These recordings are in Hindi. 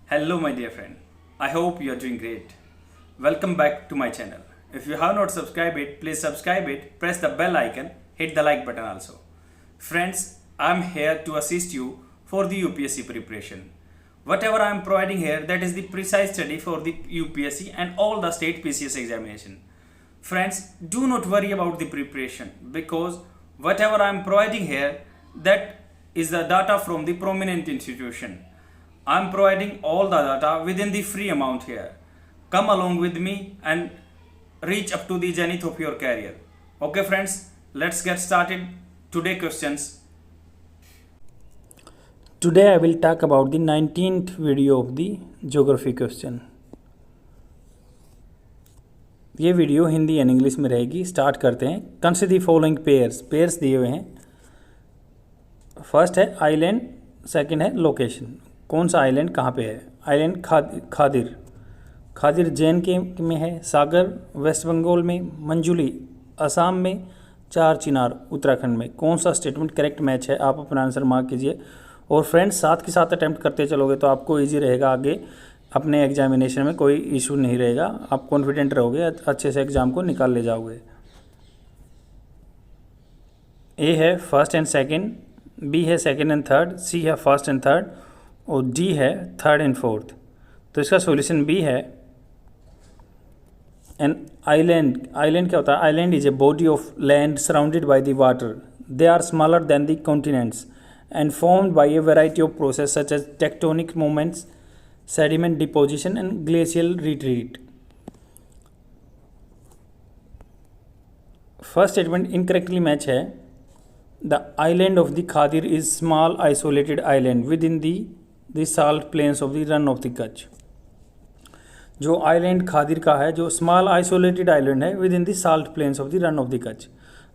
Hello, my dear friend. I hope you are doing great. Welcome back to my channel. If you have not subscribed it, please subscribe it, press the bell icon, hit the like button also. Friends, I am here to assist you for the UPSC preparation. Whatever I am providing here, that is the precise study for the UPSC and all the state PCS examination. Friends, do not worry about the preparation because whatever I am providing here, that is the data from the prominent institution. I am providing all the data within the free amount here. Come along with me and reach up to the zenith of your career. Okay friends, let's get started. Today questions. Today I will talk about the 19th video of the geography question. ये वीडियो हिंदी एंड इंग्लिश में रहेगी. स्टार्ट करते हैं. कंसिडर द फॉलोइंग पेयर्स दिए हुए हैं. फर्स्ट है आइलैंड, सेकंड है लोकेशन. कौन सा आइलैंड कहाँ पे है? आइलैंड खादिर जैन के में है. सागर वेस्ट बंगाल में. मंजुली असम में. चार चिनार उत्तराखंड में. कौन सा स्टेटमेंट करेक्ट मैच है? आप अपना आंसर मार्क कीजिए. और फ्रेंड्स साथ के साथ अटैम्प्ट करते चलोगे तो आपको इजी रहेगा. आगे अपने एग्जामिनेशन में कोई इशू नहीं रहेगा. आप कॉन्फिडेंट रहोगे, अच्छे से एग्ज़ाम को निकाल ले जाओगे. ए है फर्स्ट एंड सेकंड, बी है सेकंड एंड थर्ड, सी है फर्स्ट एंड थर्ड और डी है थर्ड एंड फोर्थ. तो इसका सॉल्यूशन बी है. एन आइलैंड क्या होता है? Island is a body of land surrounded by the water. They are smaller than the continents and formed by a variety of processes such as tectonic movements, sediment deposition and glacial retreat. First statement incorrectly match है. The island of the Khadir is small isolated island within the salt plains of the run of the Kutch. जो आइलैंड खादिर का है, जो स्मॉल आइसोलेटेड आइलैंड है within the salt plains of the Rann of the Kutch.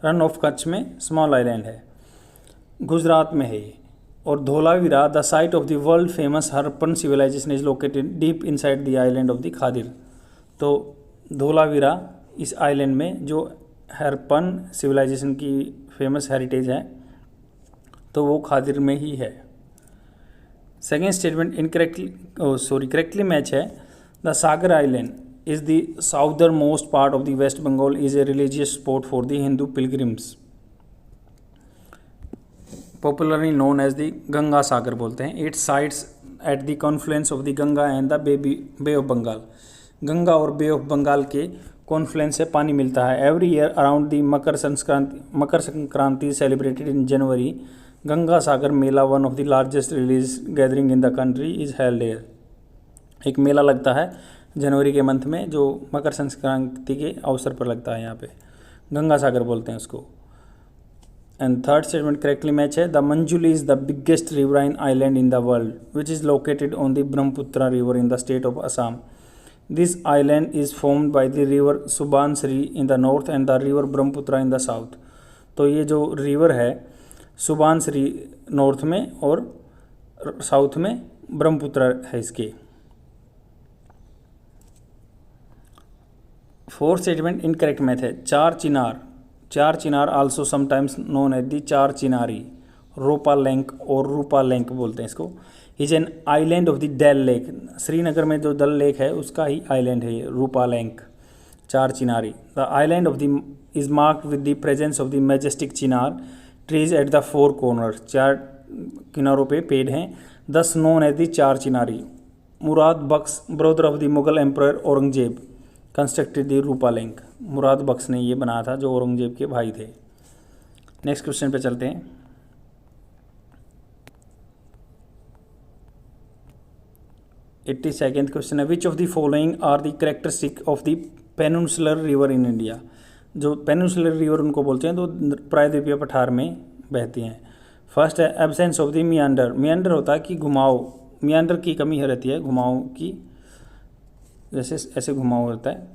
Rann of Kutch में स्मॉल आइलैंड है, गुजरात में है ये. और Dholavira the site of the world famous Harappan civilisation is located deep inside the island of the Khadir. तो धोलावीरा इस आइलैंड में जो हरप्पन सिविलाइजेशन की फेमस हेरिटेज है तो वो खादिर में ही है. सेकेंड स्टेटमेंट करेक्टली मैच है. The Sagar island is the southernmost part of the waste Bengal is a religious spot for the Hindu pilgrims. Popularly known as the Ganga Sagar बोलते हैं. It sites at the confluence of the Ganga and the bay of Bengal. Ganga और बे ऑफ बंगाल के कॉन्फ्लुएंस से पानी मिलता है. Every year around the Makar Sankranti celebrated in January. Ganga Sagar Mela one of the largest religious gathering in the country is held here. एक मेला लगता है जनवरी के मंथ में जो मकर संक्रांति के अवसर पर लगता है. यहाँ पे गंगा सागर बोलते हैं उसको. And third statement correctly match है. The Majuli is the biggest riverine island in the world which is located on the Brahmaputra river in the state of Assam. This island is formed by the river Subansiri in the north and the river Brahmaputra in the south. तो ये जो रिवर है सुबानसरी नॉर्थ में और साउथ में ब्रह्मपुत्र है इसके. फोर्थ स्टेटमेंट इनकरेक्ट मैथ है. Char Chinar also sometimes known as the Char Chinari, रोपा लैंक और रूपा लैंक बोलते हैं इसको. Is an island of the Dal lake. Srinagar में जो डल लेक है उसका ही आइलैंड है ये रूपा लैंक, चार Chinari. The island of the is marked with the presence of the majestic Chinar trees at the four corner. चार किनारों पे पेड़ हैं, दस known as the Char Chinari. Murad Bakhsh brother of the Mughal emperor Aurangzeb constructed the Rupa Lank. Murad Bakhsh ने ये बनाया था जो औरंगजेब के भाई थे. नेक्स्ट क्वेश्चन पे चलते हैं. 82nd क्वेश्चन है. Which of the following are the characteristic of the peninsular river in India. जो पेनिनसुलर रिवर उनको बोलते हैं तो प्रायद्वीपीय पठार में बहती हैं. फर्स्ट है एब्सेंस ऑफ द मियांडर. मियांडर होता है कि घुमाव, मियांडर की कमी रहती है, घुमाव की, जैसे ऐसे घुमाव होता है.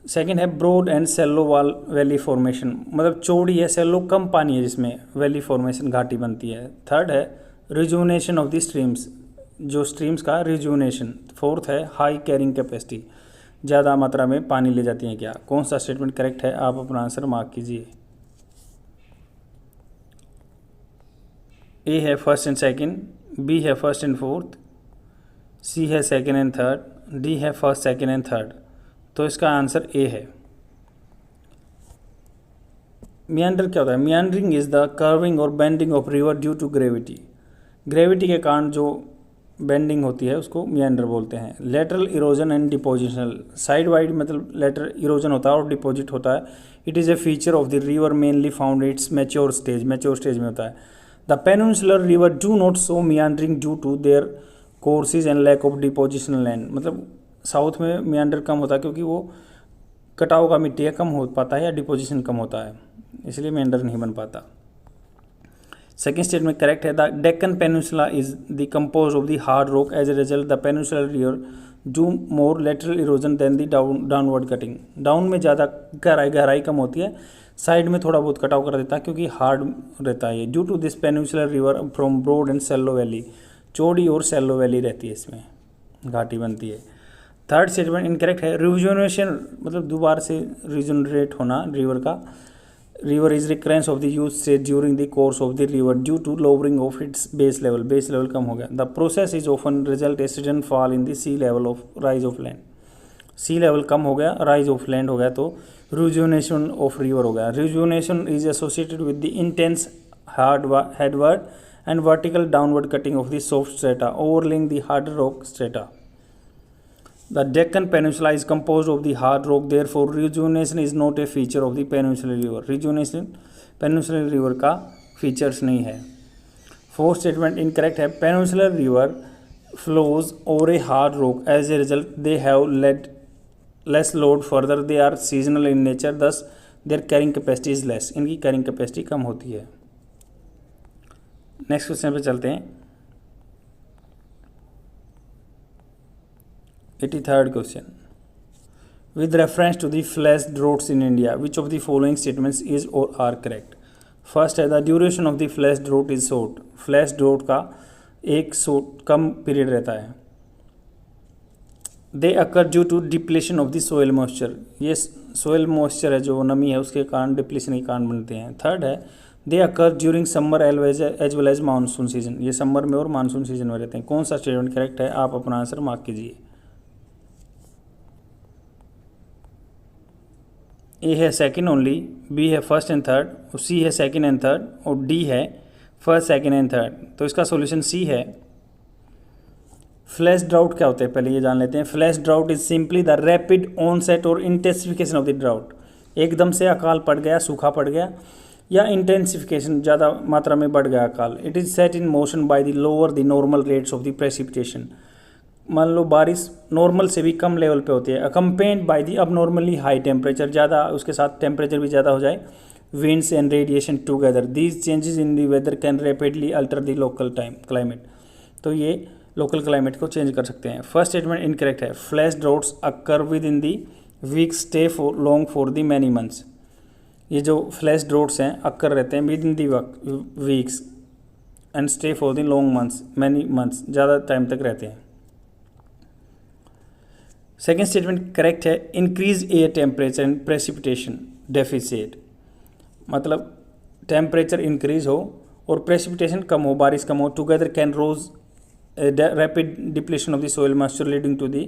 सेकेंड है broad and shallow valley formation, मतलब चौड़ी है, सेलो कम पानी है जिसमें वैली फॉर्मेशन घाटी बनती है. थर्ड है रिजुनेशन ऑफ द स्ट्रीम्स, जो स्ट्रीम्स का रिजुनेशन. फोर्थ है हाई कैरिंग कैपेसिटी, ज़्यादा मात्रा में पानी ले जाती हैं क्या. कौन सा स्टेटमेंट करेक्ट है? आप अपना आंसर मार्क कीजिए. ए है फर्स्ट एंड सेकंड, बी है फर्स्ट एंड फोर्थ, सी है सेकेंड एंड थर्ड, डी है फर्स्ट सेकेंड एंड थर्ड। तो इसका आंसर ए है। मियांडर क्या होता है? मियांडरिंग इज द कर्विंग और bending of river due to gravity. Gravity के कारण जो बेंडिंग होती है उसको मियांडर बोलते हैं। Lateral erosion and depositional, side wide मतलब लेटरल इरोजन होता है और डिपोजिट होता है। It is a feature of the river mainly found its mature stage में होता है। The peninsular river do not show meandering due to their courses and lack of depositional land. मतलब साउथ में मियांडर कम होता है क्योंकि वो कटाव का मिट्टी है, कम हो पाता है या डिपोजिशन कम होता है, इसलिए मियांडर नहीं बन पाता। सेकेंड स्टेटमेंट करेक्ट है। The Deccan peninsula is the compose of the hard rock, as a result the peninsular river do more lateral erosion than the downward cutting. Down में ज़्यादा गहराई कम होती है, साइड में थोड़ा बहुत कटाव कर देता है क्योंकि हार्ड रहता है ये। Due to this peninsular river from broad and shallow valley, चौड़ी और सैलो वैली रहती है, इसमें घाटी बनती है। थर्ड स्टेटमेंट इनकरेक्ट है। रिजुनेशन मतलब दोबारा से रिजुनरेट होना रिवर का। River is recurrence of the youth stage during the course of the river due to lowering of its base level कम हो गया। The process is often result a sudden fall in the sea level of rise of land. Sea level कम हो गया, राइज ऑफ लैंड हो गया, तो रिजुनेशन ऑफ रिवर हो गया। Rejuvenation is associated with the intense hard headward and vertical downward cutting of the soft strata overlaying the harder rock strata. The Deccan Peninsula is composed of the hard rock, therefore rejuvenation is not a feature of the Peninsular River. Rejuvenation Peninsular River का features नहीं है। Fourth statement incorrect है। Peninsular River flows over a hard rock. As a result, they have less load. Further, they are seasonal in nature, thus their carrying capacity is less. इनकी carrying capacity कम होती है। नेक्स्ट क्वेश्चन पे चलते हैं। 83rd question. With reference to the flash droughts in India which of the following statements is or are correct? First है the duration of the flash drought is short. Flash drought का एक कम पीरियड रहता है। They occur due to depletion of the soil moisture. ये सोयल मॉइस्चर है जो नमी है उसके कारण डिप्लेशन के कारण बनते हैं। थर्ड है they occur during summer as well as monsoon season. ये समर में और मानसून सीजन में रहते हैं। कौन सा स्टेटमेंट करेक्ट है? आप अपना आंसर मार्क कीजिए। ए है सेकंड ओनली, बी है फर्स्ट एंड थर्ड, और सी है सेकंड एंड थर्ड, और डी है फर्स्ट सेकंड एंड थर्ड। तो इसका सॉल्यूशन सी है। फ्लैश ड्राउट क्या होता है पहले ये जान लेते हैं। Flash drought is simply the rapid onset और इंटेंसिफिकेशन ऑफ द ड्राउट। एकदम से अकाल पड़ गया, सूखा पड़ गया, या इंटेंसिफिकेशन ज़्यादा मात्रा में बढ़ गया अकाल। It is set in motion by the lower the normal rates of the precipitation. मान लो बारिश नॉर्मल से भी कम लेवल पे होती है। अकम्पेन्ड बाय द अब नॉर्मली हाई टेम्परेचर, ज़्यादा उसके साथ टेम्परेचर भी ज़्यादा हो जाए, winds and radiation together. These changes in the weather can rapidly alter the local climate. तो ये लोकल क्लाइमेट को चेंज कर सकते हैं। फर्स्ट स्टेटमेंट इनकरेक्ट है। Flash droughts occur within the week stay for long for the many months. ये जो फ्लैश ड्रॉट्स हैं अकर रहते हैं within the weeks and stay for the long months, many months, ज़्यादा टाइम तक रहते हैं। सेकेंड स्टेटमेंट करेक्ट है। Increase air temperature and precipitation deficit, मतलब टेम्परेचर इंक्रीज हो और प्रेसिपिटेशन कम हो, बारिश कम हो, together can rose rapid depletion of the soil moisture leading to the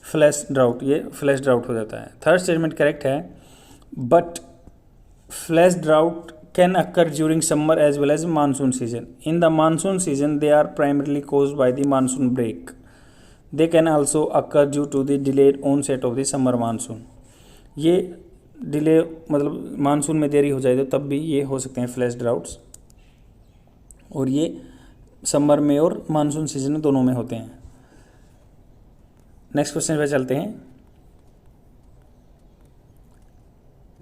flash drought. ये फ्लैश ड्राउट हो जाता है। थर्ड स्टेटमेंट करेक्ट है। But flash drought can occur during summer as well as monsoon season. In the monsoon season they are primarily caused by the monsoon break. They can also occur due to the delayed onset of the summer monsoon. ये डिले मतलब मानसून में देरी हो जाए तो तब भी ये हो सकते हैं फ्लैश ड्राउट्स, और ये समर में और मानसून सीजन में दोनों में होते हैं। नेक्स्ट क्वेश्चन पे चलते हैं।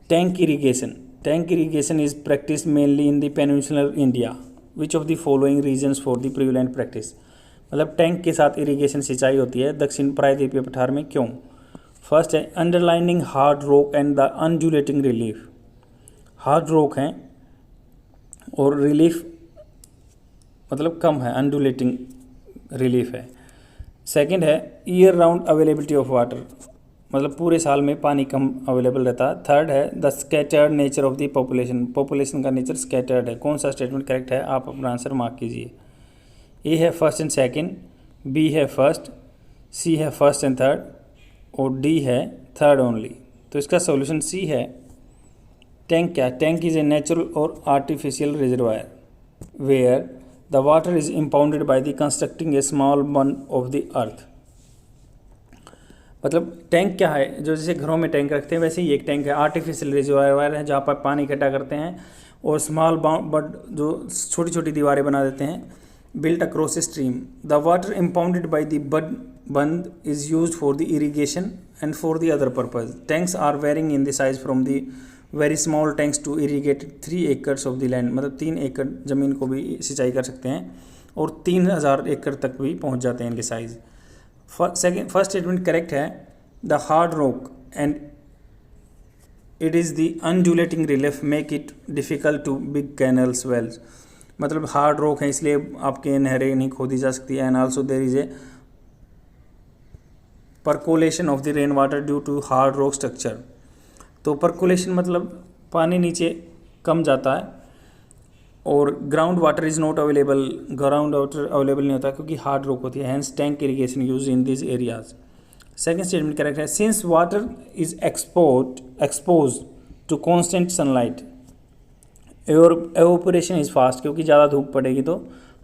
Tank irrigation. Tank irrigation is practice mainly in the peninsular India. Which of the following reasons for the prevalent practice. मतलब टैंक के साथ इरीगेशन सिंचाई होती है दक्षिण प्रायद्वीपीय पठार में, क्यों? फर्स्ट है underlining hard rock and the undulating relief. Hard rock हैं और रिलीफ मतलब कम है, अनड्यूलेटिंग रिलीफ है। सेकंड है year round availability of water, मतलब पूरे साल में पानी कम अवेलेबल रहता है। थर्ड है the scattered nature of the population. Population का नेचर स्कैटर्ड है। कौन सा स्टेटमेंट करेक्ट है? आप अपना आंसर मार्क कीजिए। ए है फर्स्ट एंड सेकंड, बी है फर्स्ट, सी है फर्स्ट एंड थर्ड और डी है थर्ड ओनली। तो इसका सॉल्यूशन सी है। टैंक क्या? टैंक इज़ ए नेचुरल और artificial reservoir where the water is impounded by the constructing a small bund of the earth. मतलब टैंक क्या है? जो जैसे घरों में टैंक रखते हैं वैसे ही एक टैंक है। आर्टिफिशियल रिजर्वायर है जहाँ पर पानी इकट्ठा करते हैं और स्मॉल बट जो छोटी छोटी दीवारें बना देते हैं built across a stream. The water impounded by the bund is used for the irrigation and for the other purpose. Tanks are varying in the size from the very small tanks to irrigate 3 acres of the land. मतलब 3 एकड़ ज़मीन को भी सिंचाई कर सकते हैं और 3000 एकड़ तक भी पहुंच जाते हैं इनके साइज़। फर्स्ट स्टेटमेंट करेक्ट है। The hard rock and it is the undulating relief make it difficult to dig canals wells. मतलब हार्ड रॉक है इसलिए आपके नहरें नहीं खोदी जा सकती। And also there is a percolation of the rain water due to hard rock structure. तो परकोलेशन मतलब पानी नीचे कम जाता है और ground water is not available. Ground water available नहीं होता क्योंकि हार्ड रॉक होती है। Hence tank irrigation use in this areas. Second statement correct है। Since water is expose to constant sunlight evaporation is fast. क्योंकि ज़्यादा धूप पड़ेगी तो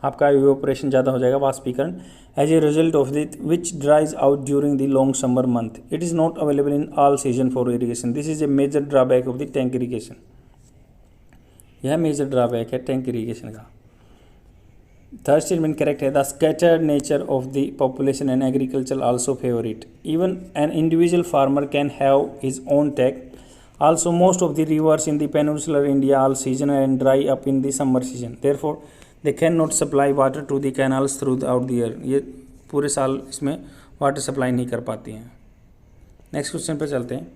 आपका एवोपरेशन ज़्यादा हो जाएगा, वाष्पीकरण। As a result of that which dries out during the long summer month. It is not available in all season for irrigation. This is a major drawback of the tank irrigation. यह मेजर ड्रॉबैक है टैंक इरीगेशन का। थर्ड स्टेटमेंट करेक्ट है। The scattered nature of the population and agriculture also favour it. Even an individual farmer can have his own tank. Also, most of the rivers in the peninsular India are seasonal and dry up in the summer season. Therefore, they cannot supply water to the canals throughout the year. ये पूरे साल इसमें वाटर सप्लाई नहीं कर पाती हैं। नेक्स्ट क्वेश्चन पे चलते हैं।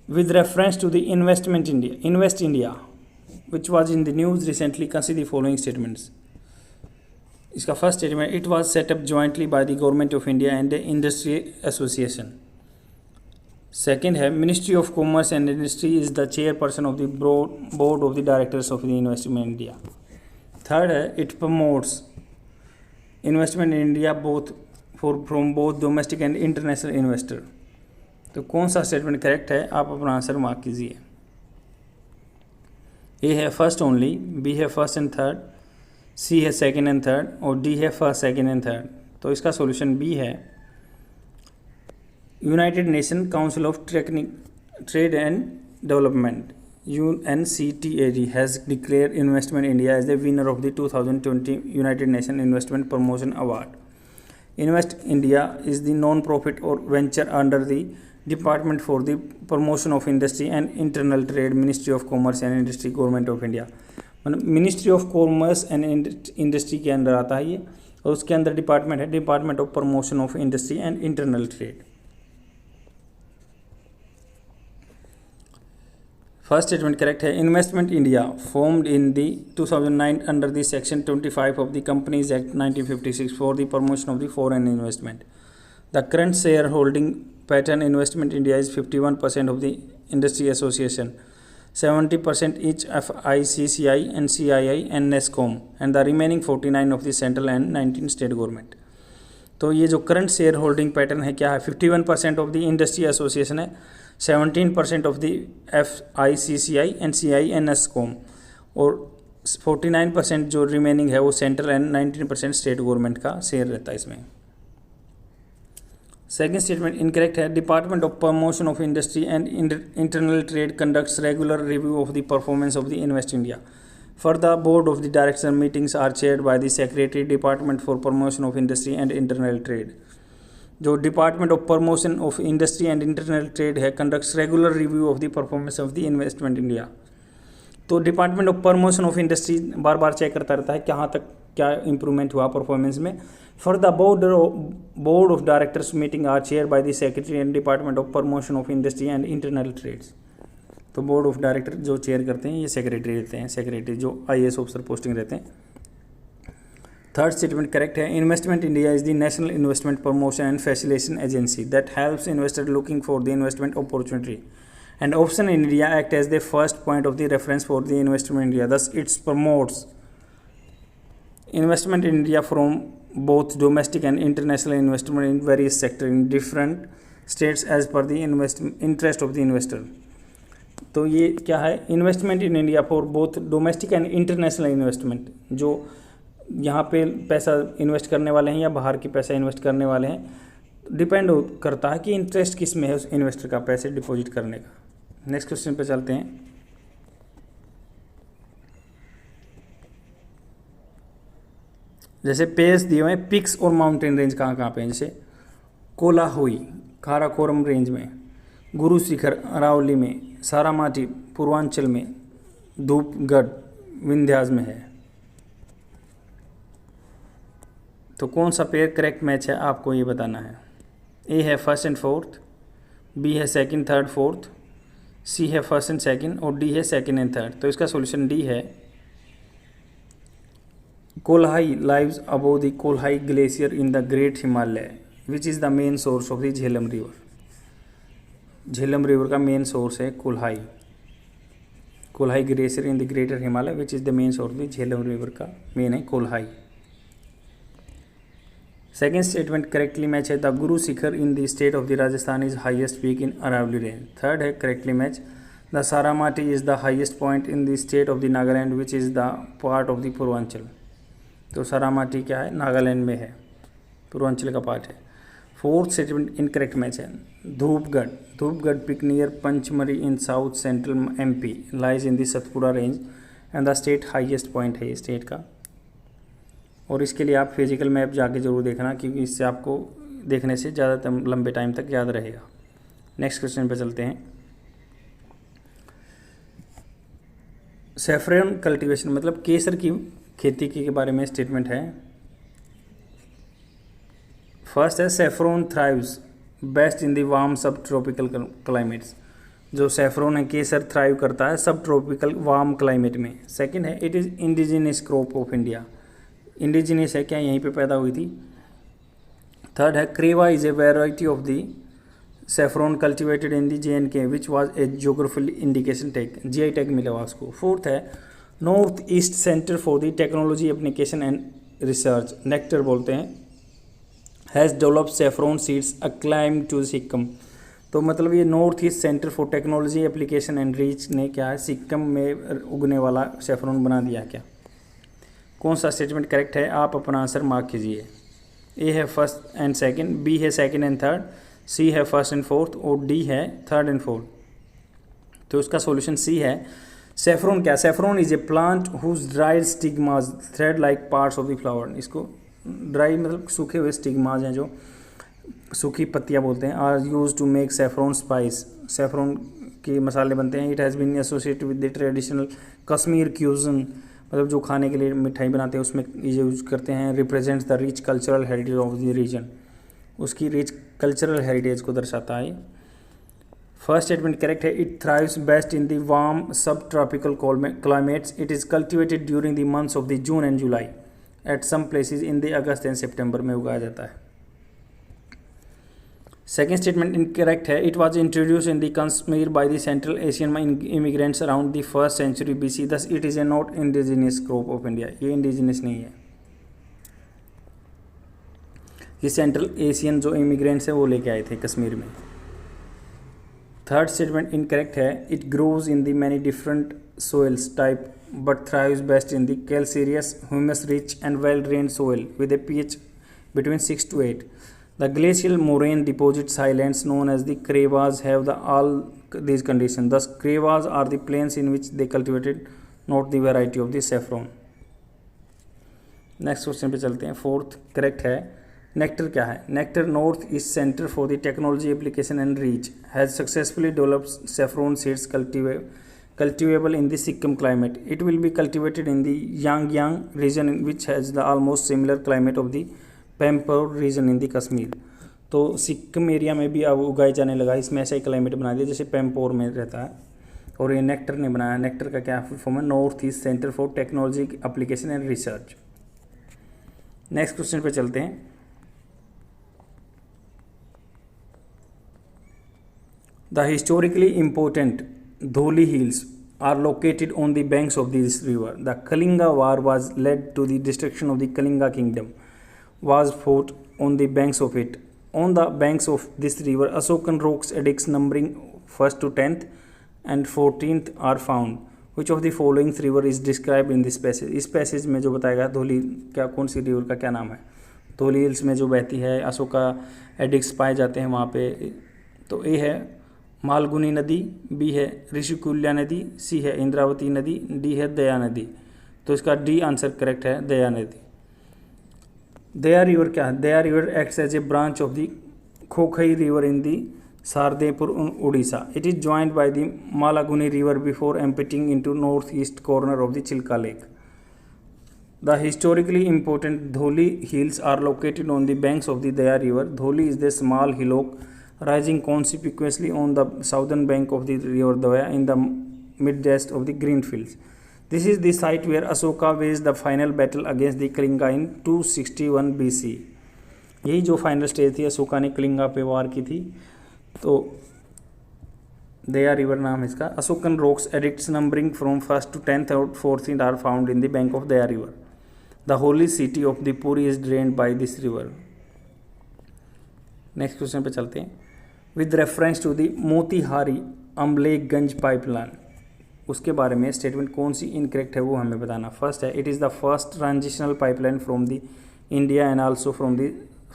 With reference to the Invest India, which was in the news recently, consider the following statements. इसका first statement, it was set up jointly by the government of India and the industry association. Second है, ministry of commerce and industry is the chairperson of the board of the directors of the investment India. Third है, it promotes investment in India from both domestic and international investor. तो कौन सा स्टेटमेंट करेक्ट है, आप अपना आंसर मार्क कीजिए। ए है फर्स्ट ओनली, बी है फर्स्ट एंड थर्ड, सी है सेकेंड एंड थर्ड और डी है फर्स्ट सेकेंड एंड थर्ड। तो इसका सॉल्यूशन बी है। United nation council of trade and development UNCTAD has declare investment India as the winner of the 2020 united nation investment promotion award. Invest India is the non profit और venture under the department for the promotion of industry and internal trade, ministry of commerce and industry, government of India. मतलब ministry of commerce and industry के अंदर आता है ये और उसके अंदर डिपार्टमेंट है department of promotion of industry and internal trade. First statement correct है। Investment India formed in the 2009 under the section 25 of the companies act 1956 for the promotion of the foreign investment. The current share holding pattern investment India is 51% of the industry association, 70% each of ICCI, NCII and NESCOM and the remaining 49 of the central and 19 state government। तो ये जो करंट शेयर होल्डिंग पैटर्न है क्या है, 51% ऑफ द इंडस्ट्री एसोसिएशन है, 17% of the FICCI, NCI and NESCOM और 49% जो रिमेनिंग है वो सेंट्रल एंड 19% स्टेट गवर्नमेंट का शेयर रहता है इसमें। सेकेंड स्टेटमेंट इनकरेक्ट है। Department of promotion of industry and internal trade conducts regular review of the performance of the invest India. For the board of the director meetings are chaired by the secretary department for promotion of industry and internal trade. जो department of promotion of industry and internal trade है conducts regular review of the performance of the investment India. तो department of promotion of industry बार बार चेक करता रहता है कहाँ तक क्या इंप्रूवमेंट हुआ परफॉर्मेंस में। For the board of directors meeting are chair by the secretary and department of promotion of industry and internal trades. तो बोर्ड ऑफ डायरेक्टर जो चेयर करते हैं ये सेक्रेटरी रहते हैं, सेक्रेटरी जो IAS ऑफिसर पोस्टिंग रहते हैं। थर्ड स्टेटमेंट करेक्ट है। Investment India is the national investment promotion and facilitation agency that helps investor looking for the investment opportunity and option in India act as the first point of the reference for the investment in India. Thus, it promotes investment in India from both domestic and international investment in various sectors in different states as per the interest of the investor. तो ये क्या है, investment in India for both domestic and international investment, जो यहाँ पे पैसा इन्वेस्ट करने वाले हैं या बाहर की पैसा इन्वेस्ट करने वाले हैं, डिपेंड करता है कि इंटरेस्ट किस में है उस इन्वेस्टर का पैसे डिपॉजिट करने का। नेक्स्ट क्वेश्चन पे चलते हैं। जैसे पेज दिए हुए हैं, पिक्स और माउंटेन रेंज कहाँ कहाँ पे हैं, जैसे कोलाहुई काराकोरम रेंज में, गुरु शिखर अरावली में, सारामाटी पूर्वांचल में, धूपगढ़ विंध्यास में है। तो कौन सा पेयर करेक्ट मैच है आपको ये बताना है। ए है फर्स्ट एंड फोर्थ, बी है सेकंड थर्ड फोर्थ, सी है फर्स्ट एंड सेकंड और डी है सेकंड एंड थर्ड। तो इसका सॉल्यूशन डी है। Kolahoi lives above the Kolahoi glacier in the great Himalaya which is the main source of the Jhelum river. Jhelum river का मेन सोर्स है Kolahoi, Kolahoi glacier in the greater Himalaya which is the main source of the Jhelum river का मेन है Kolahoi. Second statement correctly match है, the Guru Shikhar in the state of the Rajasthan is highest peak in Aravalli range. Third है correctly match, the Saramati is the highest point in the state of the Nagaland which is the part of the Purvanchal. तो सारामाटी क्या है, नागालैंड में है, पूर्वांचल का पार्ट है। फोर्थ स्टेटमेंट इनकरेक्ट मैच है, Dhupgarh, Dhupgarh peak near Pachmarhi in south central MP lies in the Satpura range and the state highest point है स्टेट का। और इसके लिए आप फिजिकल मैप जाके जरूर देखना, क्योंकि इससे आपको देखने से ज़्यादा लंबे टाइम तक याद रहेगा। नेक्स्ट क्वेश्चन पे चलते हैं। सैफरन कल्टीवेशन मतलब केसर की खेती के बारे में स्टेटमेंट है। फर्स्ट है saffron thrives best in the warm sub tropical climates. जो सैफरन है केसर थ्राइव करता है सब ट्रॉपिकल वार्म क्लाइमेट में। सेकंड है it is indigenous crop of India, indigenous है क्या, यहीं पे पैदा हुई थी। थर्ड है Karewa is a variety of the saffron cultivated in the JNK which was a geographical indication tag, GI tag मिला हुआ उसको। फोर्थ है north east centre for the technology application and research, NECTAR बोलते हैं, has developed saffron seeds acclimate to Sikkim. तो मतलब ये north east centre for technology application and reach ने क्या है, सिक्किम में उगने वाला सैफरन बना दिया क्या। कौन सा स्टेटमेंट करेक्ट है, आप अपना आंसर मार्क कीजिए। ए है फर्स्ट एंड सेकंड, बी है सेकंड एंड थर्ड, सी है फर्स्ट एंड फोर्थ और डी है थर्ड एंड फोर्थ। तो इसका सॉल्यूशन सी है। सैफरन क्या, saffron is a plant whose dried stigmas thread like parts of the flower. इसको ड्राई मतलब सूखे हुए स्टिग्मास हैं जो सूखी पत्तियां बोलते हैं, are use to make saffron spice. Saffron के मसाले बनते हैं। It has been associated with the traditional Kashmir cuisine, मतलब जो खाने के लिए मिठाई बनाते हैं उसमें ये यूज करते हैं। Represents the rich cultural heritage of the region, उसकी रिच कल्चरल हेरिटेज को दर्शाता है। फर्स्ट स्टेटमेंट करेक्ट है, it thrives best in the warm sub tropical climates. It is cultivated during the months of the June and July, at some places in the August and September में उगाया जाता है। सेकेंड स्टेटमेंट इनकरेक्ट है, it was introduce in the Kashmir by the central Asian immigrants around the first century BC, thus it is a not indigenous crop of India. ये इंडिजिनियस नहीं है, ये सेंट्रल एशियन जो इमिग्रेंट्स हैं वो लेके आए थे कश्मीर में। थर्ड स्टेटमेंट इनकरेक्ट है, it grows in the many different soils type but thrives best in the calcareous, humus-rich and well-drained soil with a pH between 6 to 8. The glacial moraine deposits highlands known as the crevas have all these conditions. Thus, crevas are the plains in which they cultivated, not the variety of the saffron. Next question पे चलते हैं। फोर्थ करेक्ट है, नेक्टर क्या है, nectar north east centre for the technology application and reach has successfully developed saffron seeds cultivable in the Sikkim climate. It will be cultivated in the Yangyang region which has the almost similar climate of the Pampoor region in the Kashmir. तो सिक्किम एरिया में भी अब उगाए जाने लगा, इसमें ऐसा ही क्लाइमेट बना दिया जैसे पैम्पोर में रहता है। और ये नेक्टर ने बनाया, नेक्टर का क्या फॉर्म है, north east centre for technology application and research. Next question पे चलते हैं। The historically important Dholi Hills are located on the banks of this river. The Kalinga War was led to the destruction of the Kalinga kingdom, was fought on the banks of it. On the banks of this river, Asokan rocks edicts numbering 1st to 10th and 14th are found. Which of the following river is described in this passage? इस पैसेज में जो बताएगा धोली क्या कौन सी रिवर का क्या नाम है, धोली हिल्स में जो बहती है, अशोका एडिक्स पाए जाते हैं वहाँ पे। तो ए है मालगुनी नदी, बी है ऋषिकुल्या नदी, सी है इंद्रावती नदी, डी है दया नदी। तो इसका डी आंसर करेक्ट है, दया नदी। दया रिवर क्या है? Daya river acts as a branch of the Kuakhai river in the Saradeipur Orissa. It is joined by the Malaguni river before emptying into north east corner of the Chilka lake. The historically important Dholi hills are located on the banks of the Daya river. Dholi is the small hillock rising conspicuously on the southern bank of the river Daya in the midst of the green fields. This is the site where Asoka waged the final battle against the Kalinga in 261 BC. यही जो फाइनल स्टेज थी, अशोका ने कलिंगा पे वार की थी। तो दया रिवर नाम है इसका। Ashokan rocks edicts numbering from 1st to 10th और 14th are found in the bank of Daya river. The holy city of the Puri is drained by this river. Next question पे चलते हैं। With reference to the Motihari Amlekhganj pipeline, उसके बारे में स्टेटमेंट कौन सी इनकरेक्ट है वो हमें बताना। फर्स्ट है, it is the first transitional pipeline from the India and also from the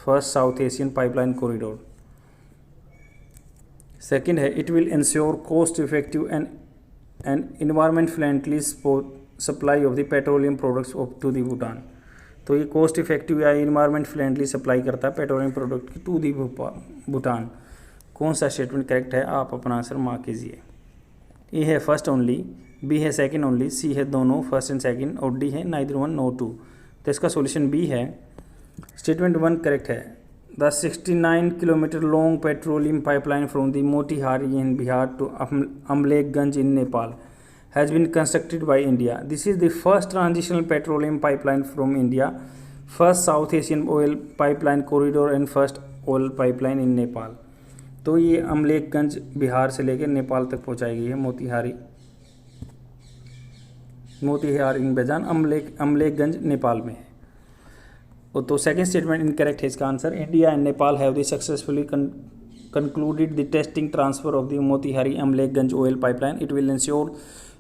first South Asian pipeline corridor. Second है, it will ensure cost effective and environment friendly supply of the petroleum products of to the Bhutan. तो ये कॉस्ट इफेक्टिव या इन्वायरमेंट फ्रेंडली सप्लाई करता है पेट्रोलियम प्रोडक्ट की टू दी भूटान। कौन सा स्टेटमेंट करेक्ट है, आप अपना आंसर मार्क कीजिए। ए है फर्स्ट ओनली, बी है सेकंड ओनली, सी है दोनों फर्स्ट एंड सेकंड, और डी है नाइदर वन नो टू। तो इसका सॉल्यूशन बी है। स्टेटमेंट 1 करेक्ट है। The 69 kilometre long petroleum pipeline from the Motihari in Bihar to Amlekhganj in Nepal has been constructed by India. This is the first transitional petroleum pipeline from India, first South Asian oil pipeline corridor and first oil pipeline in Nepal. तो ये अम्बलेखगंज बिहार से लेकर नेपाल तक पहुंचाई गई है। मोतीहारी बेजान अम्बलेखगंज नेपाल में है। तो सेकेंड स्टेटमेंट इनकरेक्ट है इसका answer. India and Nepal have the successfully concluded the testing transfer of the Motihari Amlekganj oil pipeline. It will ensure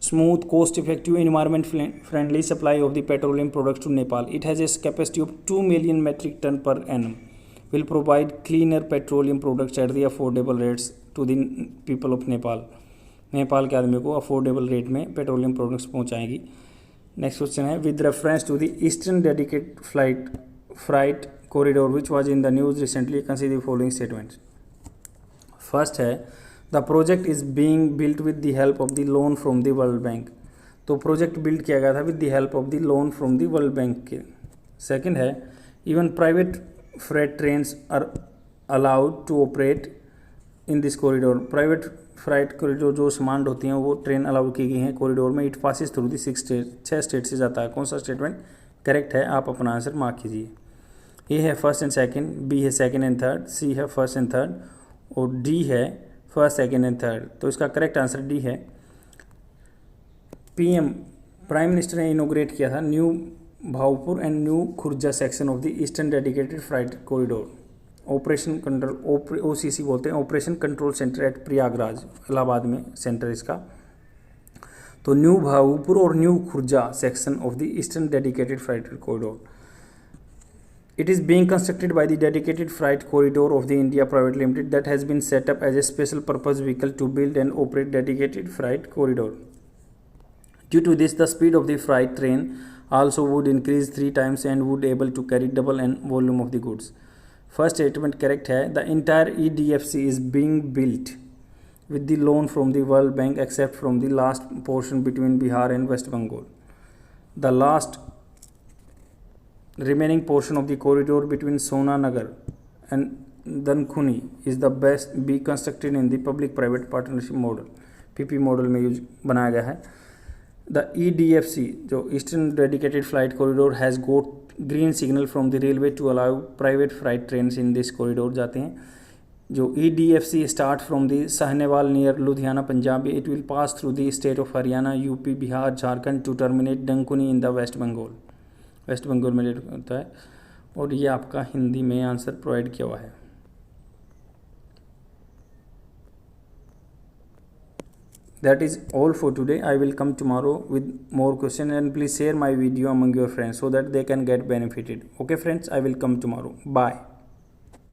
smooth, cost-effective, environment-friendly supply of the petroleum products to Nepal. It has a capacity of 2 million metric ton per annum. Will provide cleaner petroleum products at the affordable rates to the people of Nepal. Nepal के आदमियों को अफोर्डेबल रेट में पेट्रोलियम प्रोडक्ट्स पहुंचाएगी। नेक्स्ट क्वेश्चन है, with reference to the eastern dedicated freight corridor which was in the news recently, consider the following statements. First है, the project is being built with the help of the loan from the world bank. तो प्रोजेक्ट बिल्ड किया गया था with the help of the loan from the world bank के। सेकंड है, even private freight trains are allowed to operate in this corridor. Private freight corridor जो सामान होती हैं वो ट्रेन अलाउ की गई हैं कॉरिडोर में। It passes through the 6 state से जाता है। कौन सा स्टेटमेंट करेक्ट है, आप अपना आंसर मार्क कीजिए। ए है फर्स्ट एंड सेकंड, बी है सेकंड एंड थर्ड, सी है फर्स्ट एंड थर्ड, और डी है फर्स्ट सेकंड एंड थर्ड। तो इसका करेक्ट आंसर डी है। पीएम प्राइम मिनिस्टर ने इनोग्रेट किया था new Bhaupur and new Khurja section of the eastern dedicated freight corridor. Operation control OCC बोलते हैं, operation control centre at Prayagraj, Allahabad में सेंटर इसका। तो न्यू भावपुर और new Khurja section of the eastern dedicated freight Corridor. It is being constructed by the Dedicated Freight Corridor of the India Private Limited that has been set up as a special purpose vehicle to build and operate dedicated freight corridor. Due to this, the speed of the freight train also would increase 3 times and would able to carry double and volume of the goods. First statement correct है। The entire EDFC is being built with the loan from the World Bank except from the last portion between Bihar and West Bengal. The last remaining portion of the corridor between Sona Nagar and Dankhuni is the best be constructed in the public private partnership model, PP model में यूज बनाया गया है। The EDFC जो Eastern Dedicated Flight Corridor has got green signal from the railway to allow private freight trains in this corridor जाते हैं। जो EDFC start from the Sahnewal near Ludhiana Punjab, it will pass through the state of Haryana, UP, Bihar, Jharkhand to terminate Dankuni in the waste Bengal. West Bengal में होता है। और ये आपका हिंदी में आंसर प्रोवाइड किया हुआ है। That is all for today. I will come tomorrow with more questions, and please share my video among your friends so that they can get benefited. Okay friends, I will come tomorrow. Bye.